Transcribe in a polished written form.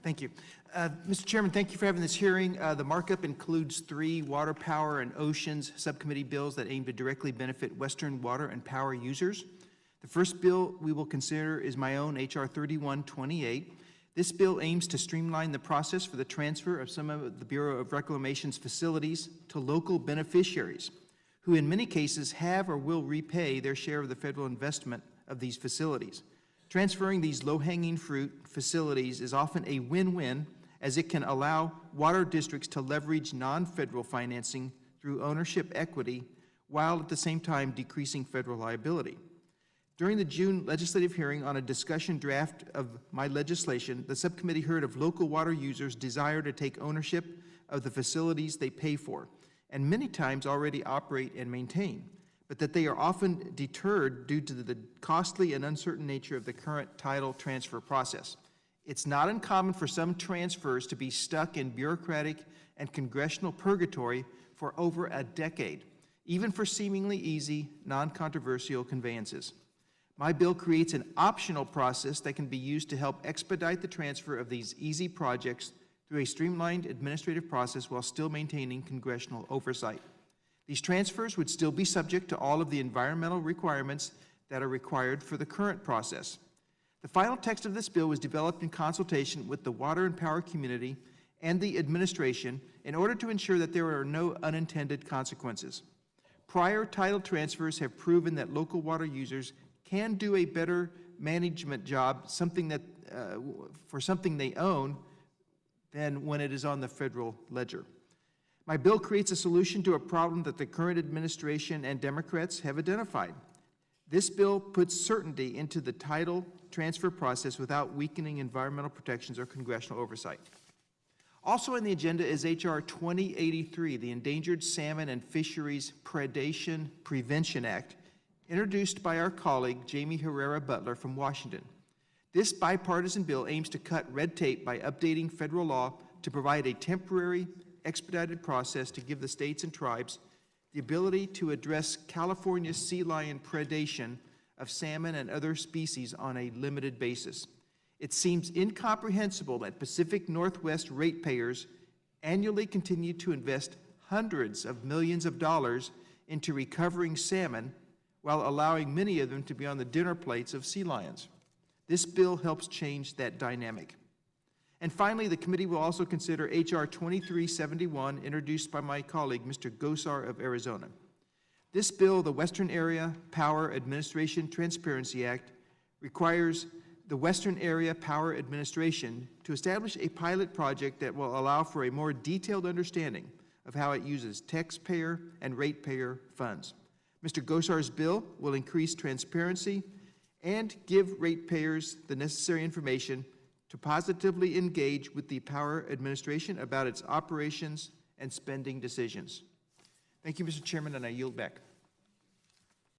Thank you. Mr. Chairman, thank you for having this hearing. The markup includes 3 water, power, and oceans subcommittee bills that aim to directly benefit Western water and power users. The first bill we will consider is my own, H.R. 3128. This bill aims to streamline the process for the transfer of some of the Bureau of Reclamation's facilities to local beneficiaries, who in many cases have or will repay their share of the federal investment of these facilities. Transferring these low-hanging fruit facilities is often a win-win, as it can allow water districts to leverage non-federal financing through ownership equity, while at the same time decreasing federal liability. During the June legislative hearing on a discussion draft of my legislation, the subcommittee heard of local water users' desire to take ownership of the facilities they pay for, and many times already operate and maintain, but that they are often deterred due to the costly and uncertain nature of the current title transfer process. It's not uncommon for some transfers to be stuck in bureaucratic and congressional purgatory for over a decade, even for seemingly easy, non-controversial conveyances. My bill creates an optional process that can be used to help expedite the transfer of these easy projects through a streamlined administrative process while still maintaining congressional oversight. These transfers would still be subject to all of the environmental requirements that are required for the current process. The final text of this bill was developed in consultation with the water and power community and the administration in order to ensure that there are no unintended consequences. Prior title transfers have proven that local water users can do a better management job, for something they own, than when it is on the federal ledger. My bill creates a solution to a problem that the current administration and Democrats have identified. This bill puts certainty into the title transfer process without weakening environmental protections or congressional oversight. Also on the agenda is H.R. 2083, the Endangered Salmon and Fisheries Predation Prevention Act, introduced by our colleague Jamie Herrera Butler from Washington. This bipartisan bill aims to cut red tape by updating federal law to provide a temporary, expedited process to give the states and tribes the ability to address California's sea lion predation of salmon and other species on a limited basis. It seems incomprehensible that Pacific Northwest ratepayers annually continue to invest hundreds of millions of dollars into recovering salmon while allowing many of them to be on the dinner plates of sea lions. This bill helps change that dynamic. And finally, the committee will also consider H.R. 2371, introduced by my colleague, Mr. Gosar of Arizona. This bill, the Western Area Power Administration Transparency Act, requires the Western Area Power Administration to establish a pilot project that will allow for a more detailed understanding of how it uses taxpayer and ratepayer funds. Mr. Gosar's bill will increase transparency and give ratepayers the necessary information to positively engage with the Power Administration about its operations and spending decisions. Thank you, Mr. Chairman, and I yield back.